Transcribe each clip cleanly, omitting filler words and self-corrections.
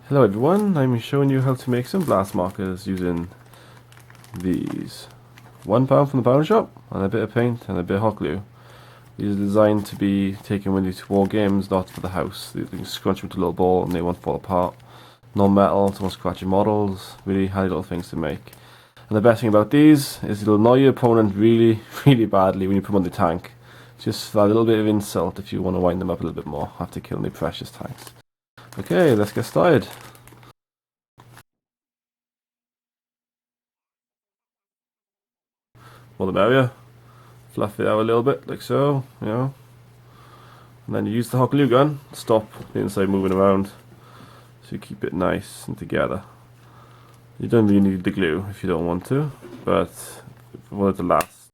Hello everyone, I'm showing you how to make some blast markers using these. £1 from the pound shop, and a bit of paint and a bit of hot glue. These are designed to be taken with you to war games, not for the house. You can scrunch them to a little ball and they won't fall apart. No metal, so no scratching models, really handy little things to make. And the best thing about these is it'll annoy your opponent really, really badly when you put them on the tank. Just a little bit of insult if you want to wind them up a little bit more after killing the precious tanks. Okay, let's get started. More the merrier. Fluff it out a little bit, like so, you know. And then you use the hot glue gun to stop the inside moving around, so you keep it nice and together. You don't really need the glue if you don't want to, but if you want it to last.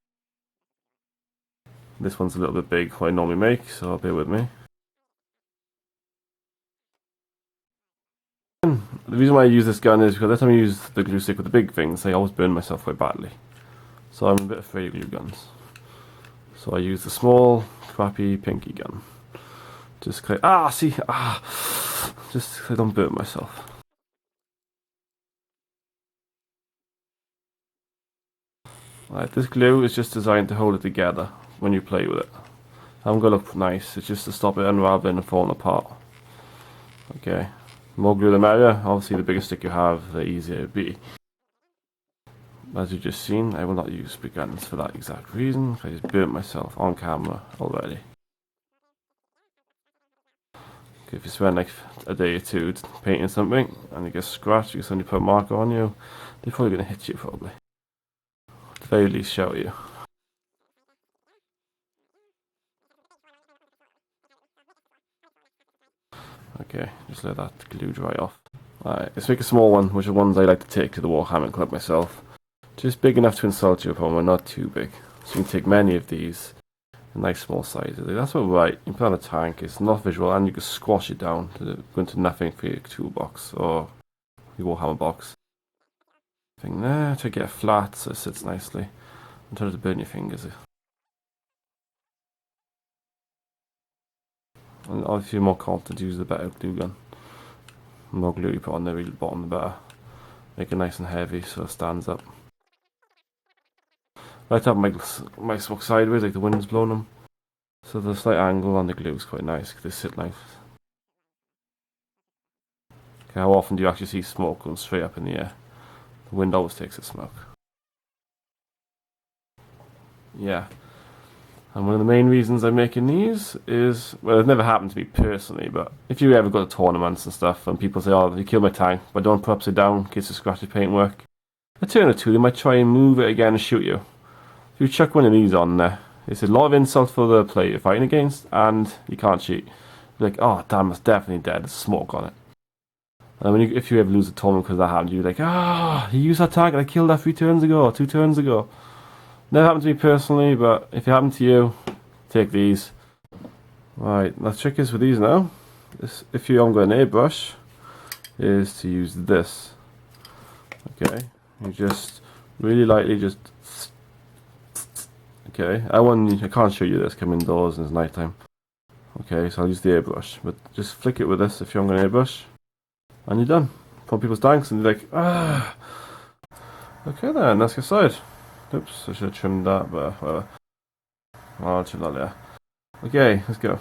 This one's a little bit big what I normally make, so bear with me. The reason why I use this gun is because every time I use the glue stick with the big things, I always burn myself quite badly. So I'm a bit afraid of glue guns. So I use the small, crappy, pinky gun. Just so I don't burn myself. Right, this glue is just designed to hold it together when you play with it. I'm gonna look nice, it's just to stop it unraveling and falling apart. Okay. More glue the merrier. Obviously the bigger stick you have, the easier it'll be. As you've just seen, I will not use big guns for that exact reason, because I just burnt myself on camera already. Okay, if you spend like a day or two painting something and you get scratched because somebody put a marker on you, they're probably going to hit you probably. At the very least shout at you. Okay, just let that glue dry off. Alright, let's make a small one, which are ones I like to take to the warhammer club myself. Just big enough to insult your opponent, not too big. So you can take many of these in nice small sizes. That's about right. You put on a tank, it's not visual, and you can squash it down to go into nothing for your toolbox or your warhammer box. Thing there to get flat so it sits nicely. And try to burn your fingers. And if you're more confident, use the better glue gun. The more glue you put on the real bottom, the better. Make it nice and heavy so it stands up. I like to have my smoke sideways, like the wind's blowing them. So the slight angle on the glue is quite nice because they sit nice. Okay, how often do you actually see smoke going straight up in the air? The wind always takes the smoke. Yeah. And one of the main reasons I'm making these is, well, it's never happened to me personally, but if you ever go to tournaments and stuff and people say, oh, you killed my tank, but don't put upside down in case the scratchy paintwork, a turn or two, they might try and move it again and shoot you. If you chuck one of these on there, it's a lot of insult for the player you're fighting against, and you can't cheat. You're like, oh damn, it's definitely dead, there's smoke on it. And if you ever lose a tournament because that happened, you're like, he used that tank and I killed that 2 turns ago. Never happened to me personally, but if it happened to you, take these. Right, the trick is with these now, if you haven't got an airbrush, is to use this. Okay, you just really lightly just. Okay, I can't show you this, come indoors and it's night time. Okay, so I'll use the airbrush, but just flick it with this if you haven't got an airbrush, and you're done. Put on people's tanks and you're like, Okay then, let's get started. Oops, I should have trimmed that, but whatever. I'll trim that later. Okay, let's go.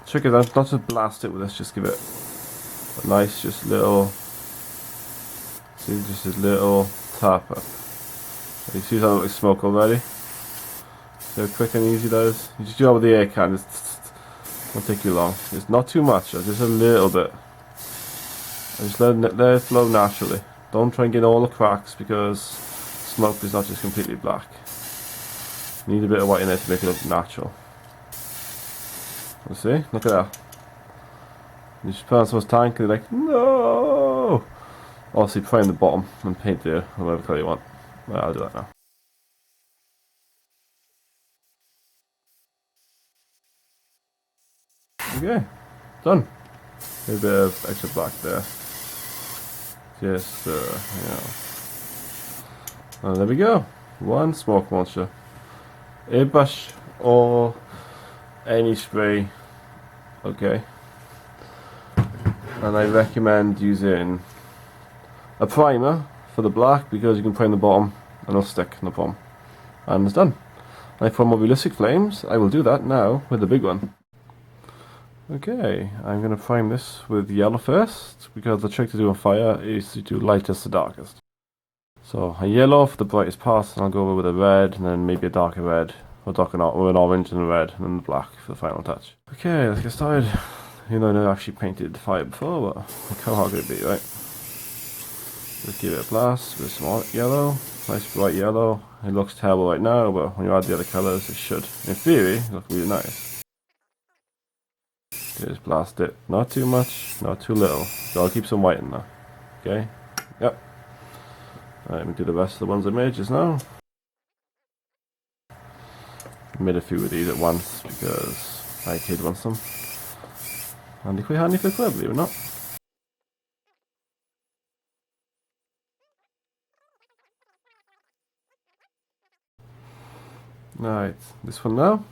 Trick is not to blast it with this, just give it a nice, just little tap up. You see that like smoke already? See how quick and easy that is? You just do that with the air can, it won't take you long. It's not too much, just a little bit. And just let it flow naturally. Don't try and get all the cracks because smoke is not just completely black. You need a bit of white in there to make it look natural. You see? Look at that. You just put on someone's tank and they're like, no! Obviously prime the bottom and paint there, or whatever colour you want. Well, I'll do that now. Okay, done. A bit of extra black there. Just, and there we go. One smoke monster. Airbrush or any spray. Okay. And I recommend using a primer for the black because you can prime the bottom and it'll stick, no problem. And it's done. And for more realistic flames, I will do that now with the big one. Okay, I'm going to prime this with yellow first, because the trick to do on fire is to do lightest to darkest. So a yellow for the brightest part, and I'll go over with a red, and then maybe a darker red, or an orange and a red, and then the black for the final touch. Okay, let's get started. You know, I never actually painted the fire before, but look how hard could it be, right? Just give it a blast with some yellow, nice bright yellow. It looks terrible right now, but when you add the other colours, it should, in theory, look really nice. Just blast it. Not too much, not too little. So I'll keep some white in there. Okay? Yep. Alright, let me do the rest of the ones I made just now. I made a few of these at once because my kid wants them. And quite handy for club, believe it or not. Alright, this one now.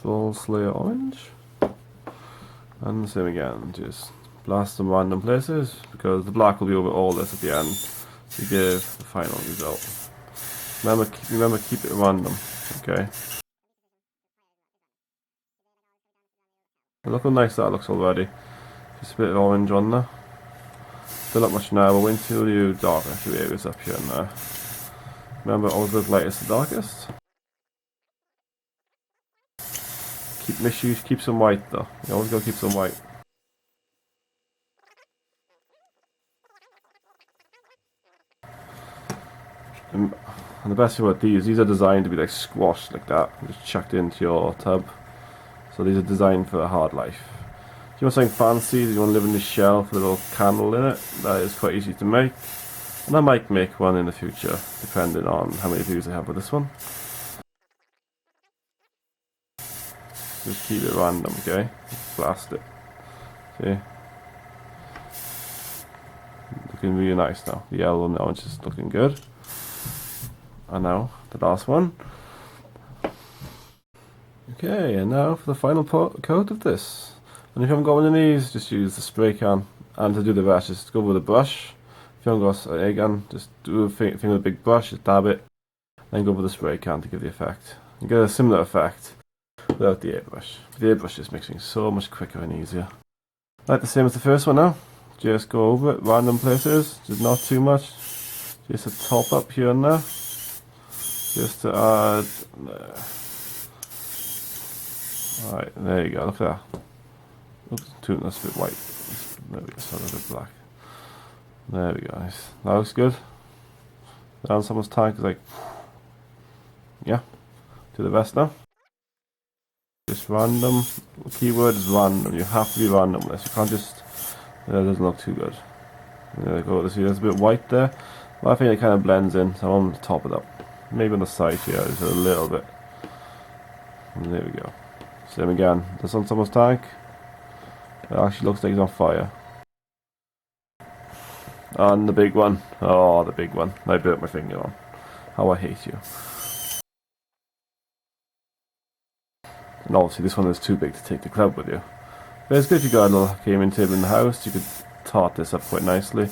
Troll Slayer Orange. And the same again, just blast some random places, because the black will be over all this at the end to give the final result. Remember, keep it random, okay? Look how nice that looks already. Just a bit of orange on there. Still not much now, but wait until you darken a few areas up here and there. Remember, always look lightest to darkest. Keep some white though. You always gotta keep some white. And the best thing about these are designed to be like squashed like that, just chucked into your tub. So these are designed for a hard life. If you want something fancy, you want to live in this shell with a little candle in it, that is quite easy to make. And I might make one in the future, depending on how many views I have with this one. Just keep it random, okay? Blast it. See? Looking really nice now. The yellow and the orange is looking good. And now, the last one. Okay, and now for the final coat of this. And if you haven't got one of these, just use the spray can. And to do the rest, just go with a brush. If you haven't got an air gun, just do a thing with a big brush, just dab it. Then go with the spray can to give the effect. You get a similar effect without the airbrush. The airbrush just makes things so much quicker and easier. Like the same as the first one now. Just go over it, random places, just not too much. Just a top up here and there. Just to add there. Alright, there you go, look at that. Oops, that's a bit white. There we go, so a bit black. There we go, nice. That looks good. Down someone's tank is like, yeah. Do the rest now. Just random. The keyword is random. You have to be random with this. You can't just. That doesn't look too good. There we go. See, there's a bit white there. But I think it kind of blends in, so I'm going to top it up. Maybe on the side here, just a little bit. And there we go. Same again. This on someone's tank. It actually looks like he's on fire. And the big one. Oh, the big one. I burnt my finger on. How I hate you. And obviously this one is too big to take the club with you. But it's good if you got a little gaming table in the house, you could tart this up quite nicely.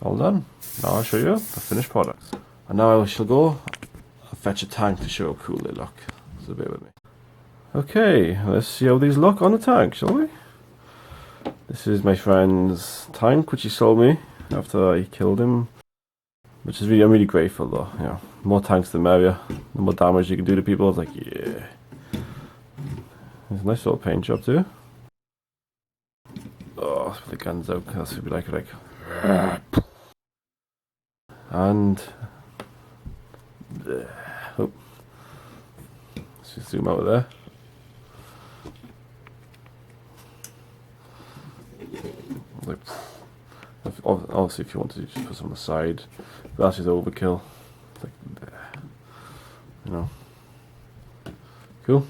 All done. Now I'll show you the finished products. And now I shall go fetch a tank to show how cool they look. So bear with me. Okay, let's see how these look on the tank, shall we? This is my friend's tank, which he sold me after I killed him. Which is really, I'm really grateful though. You know, more tanks the merrier. The more damage you can do to people. It's like, yeah. There's a nice little paint job too. Oh, let's put the guns out. That's what we like. And oh, let's just zoom out of there. Like, obviously, if you want to just put some on the side, but that's just overkill. It's like, you know, cool.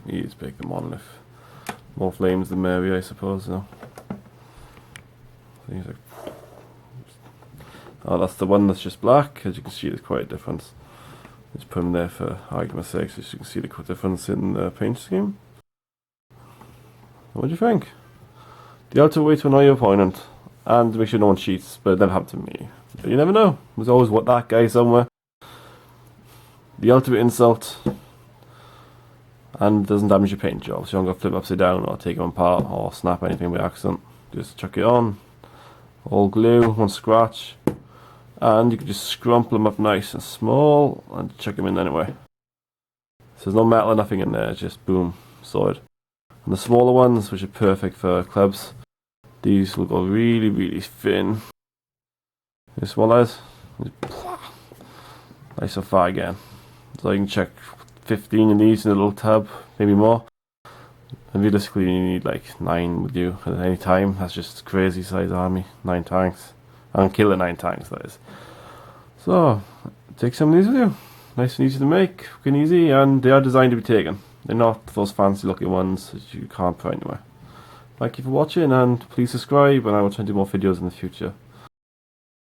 You just bake them on. If more flames the merrier, I suppose. You know. So like, oh, that's the one that's just black. As you can see, there's quite a difference. Just put them there for argument's sake, so you can see the difference in the paint scheme. What do you think? The ultimate way to annoy your opponent and make sure no one cheats, but it never happened to me. But you never know. There's always that guy somewhere. The ultimate insult, and doesn't damage your paint job, so you don't go flip upside down or take them apart or snap anything by accident. Just chuck it on, all glue, one scratch, and you can just scrumple them up nice and small and chuck them in anyway. So there's no metal or nothing in there, just boom, sorted. And the smaller ones, which are perfect for clubs, these will go really, really thin. This one is nice and far again. So you can check 15 of these in a little tub, maybe more. And realistically, you need like 9 with you at any time. That's just crazy size army. 9 tanks. And kill the 9 tanks, that is. So, take some of these with you. Nice and easy to make, quick and easy, and they are designed to be taken. They're not those fancy looking ones that you can't put anywhere. Thank you for watching, and please subscribe, and I will try to do more videos in the future.